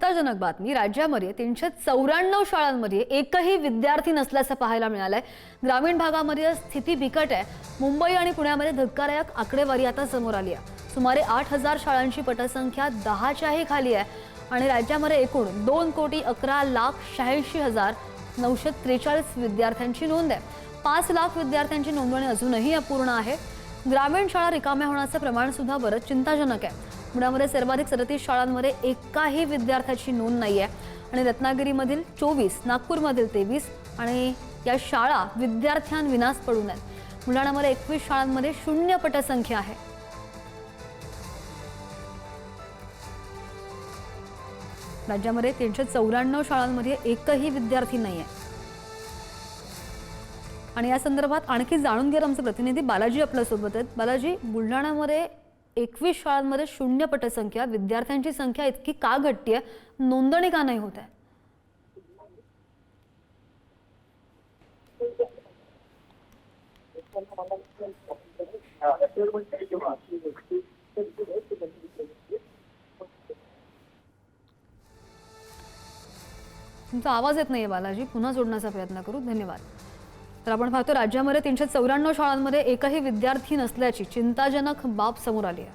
चिंताजनक बातमी राज्यामध्ये 394 शाळांमध्ये एकही विद्यार्थी नसल्याचं पाहायला मिळालंय। ग्रामीण भागामध्ये स्थिती बिकट आहे। मुंबई आणि पुण्यामध्ये धक्कादायक आकडेवारी आता समोर आली आहे। सुमारे 8000 शाळांची पटसंख्या 10च्याही खाली आहे आणि राज्यामध्ये एकूण 2,11,86,943 विद्यार्थ्यांची नोंद आहे। 5 लाख विद्यार्थ्यांची नोंदणी अजूनही अपूर्ण आहे। ग्रामीण शाळा रिकाम्या होण्याचं प्रमाण सुद्धा बरंच चिंताजनक आहे। पुण्यामध्ये सर्वाधिक 37 शाळांमध्ये एकाही विद्यार्थ्याची नोंद नाही आहे आणि रत्नागिरीमधील 24, नागपूरमधील 23 आणि या शाळा विद्यार्थ्यांविनाच पडून आहेत। बुलढाण्यामध्ये 21 शाळांमध्ये शून्य पटसंख्या आहे। राज्यामध्ये 394 शाळांमध्ये एकही विद्यार्थी नाही आहे आणि या संदर्भात आणखी जाणून घेणार आमचे प्रतिनिधी बालाजी आपल्या सोबत आहेत। बालाजी, बुलढाण्यामध्ये 21 शाळांमध्ये शून्य पटसंख्या, विद्यार्थ्यांची संख्या इतकी का घटते, नोंदणी का नाही होत आहे? तुमचा आवाज येत नाहीये बालाजी, पुन्हा जोडण्याचा प्रयत्न करू। धन्यवाद। तर आपण पाहतो राज्यामध्ये 394 शाळांमध्ये एकही विद्यार्थी नसल्याची चिंताजनक बाब समोर आली आहे।